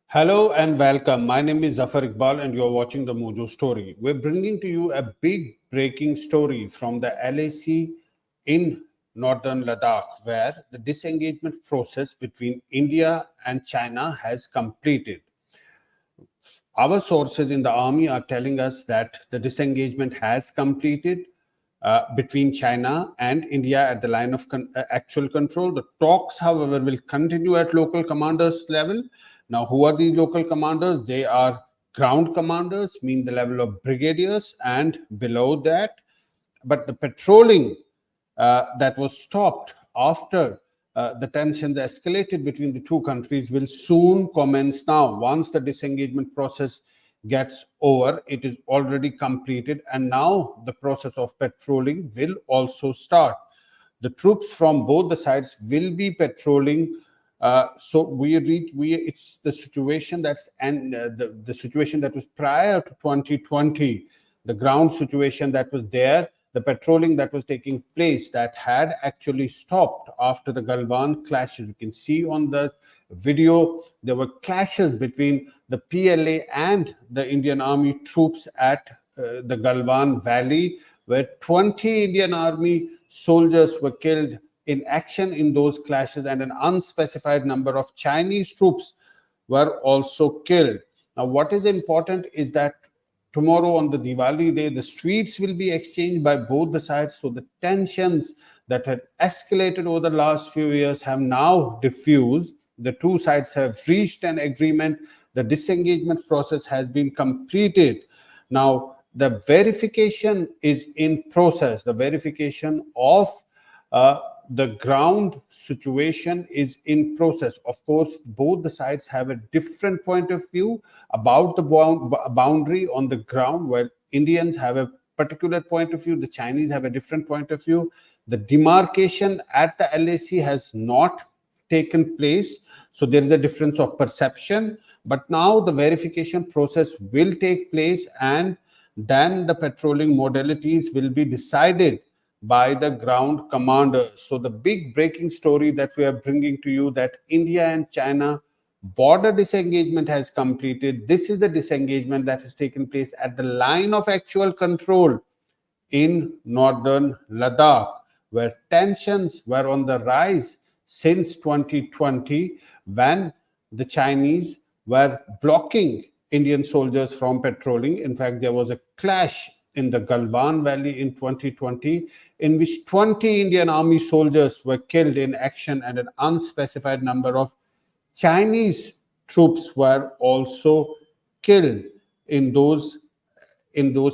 Hello and welcome. My name is Zafar Iqbal and you're watching the Mojo Story. We're bringing to you a big breaking story from the LAC in northern Ladakh, where the disengagement process between India and China has completed. Our sources in the army are telling us that the disengagement has completed between China and India at the line of actual control. The talks, however, will continue at local commanders level. Now, who are these local commanders? They are ground commanders, mean the level of brigadiers, and below that. But the patrolling that was stopped after the tensions escalated between the two countries will soon commence now. Once the disengagement process gets over, it is already completed, and now the process of patrolling will also start. The troops from both the sides will be patrolling. It's the situation that's and the situation that was prior to 2020, the ground situation that was there, the patrolling that was taking place that had actually stopped after the Galwan clashes. You can see on the video there were clashes between the PLA and the Indian Army troops at the Galwan Valley, where 20 Indian Army soldiers were killed in action in those clashes, and an unspecified number of Chinese troops were also killed. Now, what is important is that tomorrow on the Diwali day, the sweets will be exchanged by both the sides. So the tensions that had escalated over the last few years have now diffused. The two sides have reached an agreement. The disengagement process has been completed. Now, the verification is in process. The verification of the ground situation is in process. Of course, both the sides have a different point of view about the boundary on the ground, where Indians have a particular point of view, the Chinese have a different point of view. The demarcation at the LAC has not taken place, so there is a difference of perception. But now the verification process will take place, and then the patrolling modalities will be decided by the ground commanders. So the big breaking story that we are bringing to you, that India and China border disengagement has completed. This is the disengagement that has taken place at the line of actual control in northern Ladakh, where tensions were on the rise since 2020, when the Chinese were blocking Indian soldiers from patrolling. In fact, there was a clash in the Galwan Valley in 2020, in which 20 Indian Army soldiers were killed in action, and an unspecified number of Chinese troops were also killed in those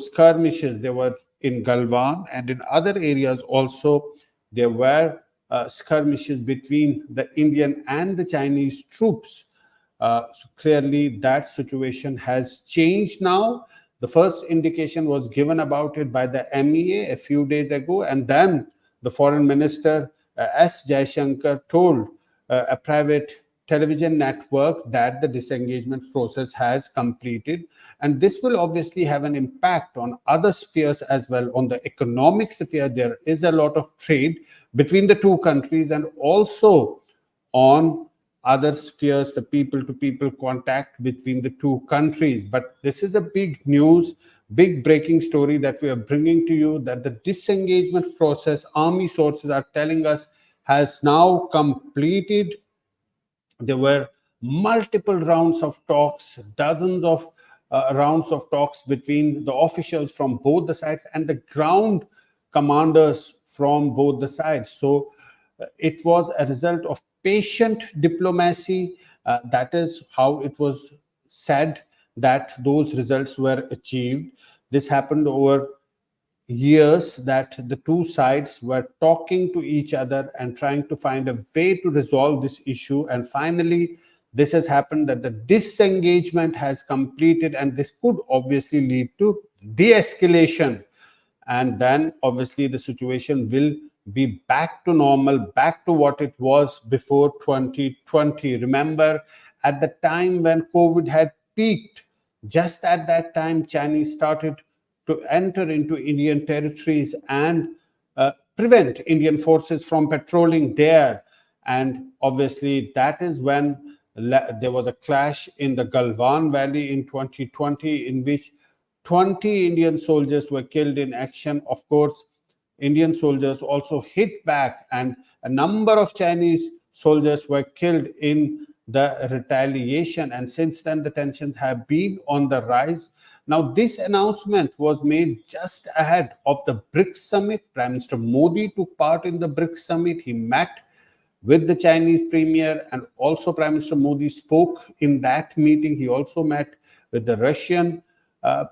skirmishes. They were in Galwan, and in other areas also there were skirmishes between the Indian and the Chinese troops. So clearly that situation has changed now. The first indication was given about it by the MEA a few days ago, and then the foreign minister S. Jaishankar told a private television network that the disengagement process has completed. And this will obviously have an impact on other spheres as well. On the economic sphere, there is a lot of trade between the two countries, and also on other spheres, the people to people contact between the two countries. But this is a big news, big breaking story that we are bringing to you, that the disengagement process, army sources are telling us, has now completed. There were multiple rounds of talks, dozens of rounds of talks between the officials from both the sides and the ground commanders from both the sides. So it was a result of patient diplomacy. That is how it was said that those results were achieved. This happened over years, that the two sides were talking to each other and trying to find a way to resolve this issue. And finally, this has happened, that the disengagement has completed, and this could obviously lead to de-escalation. And then obviously the situation will be back to normal, back to what it was before 2020. Remember, at the time when COVID had peaked, just at that time, Chinese started to enter into Indian territories, and prevent Indian forces from patrolling there. And obviously, that is when there was a clash in the Galwan Valley in 2020, in which 20 Indian soldiers were killed in action. Of course, Indian soldiers also hit back, and a number of Chinese soldiers were killed in the retaliation. And since then, the tensions have been on the rise. Now, this announcement was made just ahead of the BRICS summit. Prime Minister Modi took part in the BRICS summit. He met with the Chinese premier, and also Prime Minister Modi spoke in that meeting. He also met with the Russian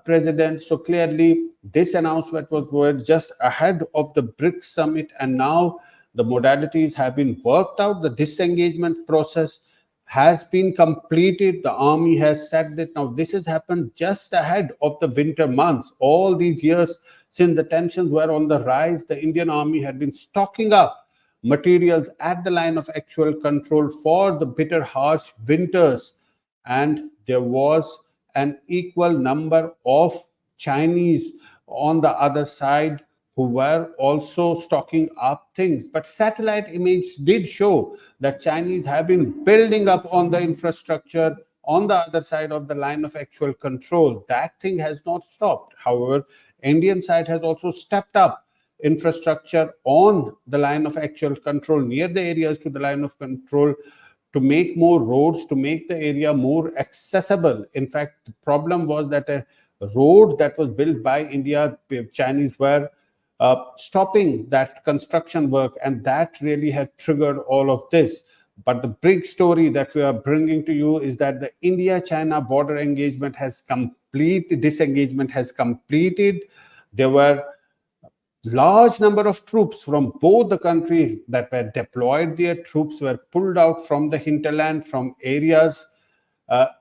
president. So clearly, this announcement was just ahead of the BRICS summit, and now the modalities have been worked out. The disengagement process has been completed. The army has said that now this has happened just ahead of the winter months. All these years since the tensions were on the rise, the Indian army had been stocking up materials at the line of actual control for the bitter, harsh winters. And there was an equal number of Chinese on the other side who were also stocking up things. But satellite images did show that Chinese have been building up on the infrastructure on the other side of the line of actual control. That thing has not stopped. However, Indian side has also stepped up infrastructure on the line of actual control, near the areas to the line of control, to make more roads, to make the area more accessible. In fact, the problem was that a road that was built by India, Chinese were stopping that construction work, and that really had triggered all of this. But the big story that we are bringing to you is that the India-China border engagement has completed, disengagement has completed. There were large number of troops from both the countries that were deployed there. Troops were pulled out from the hinterland, from areas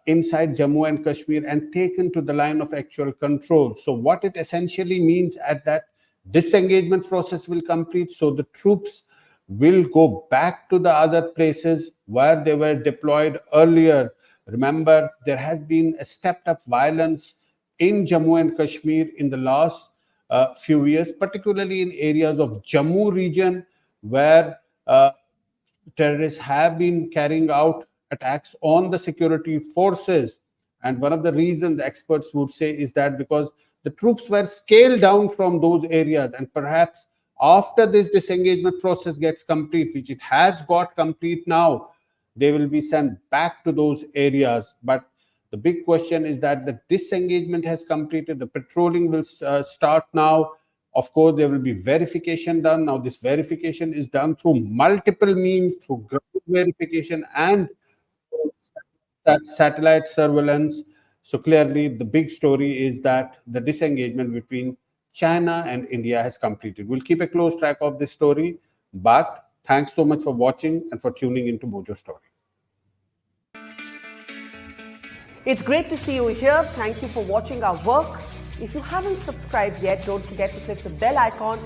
inside Jammu and Kashmir, and taken to the line of actual control. So what it essentially means at that disengagement process will complete. So the troops will go back to the other places where they were deployed earlier. Remember, there has been a stepped up violence in Jammu and Kashmir in the last few years, particularly in areas of Jammu region, where terrorists have been carrying out attacks on the security forces. And one of the reasons the experts would say is that because the troops were scaled down from those areas, and perhaps after this disengagement process gets complete, which it has got complete now, they will be sent back to those areas. But the big question is that the disengagement has completed. The patrolling will start now. Of course, there will be verification done. Now, this verification is done through multiple means, through ground verification and satellite surveillance. So clearly, the big story is that the disengagement between China and India has completed. We'll keep a close track of this story. But thanks so much for watching and for tuning into Mojo Story. It's great to see you here. Thank you for watching our work. If you haven't subscribed yet, don't forget to click the bell icon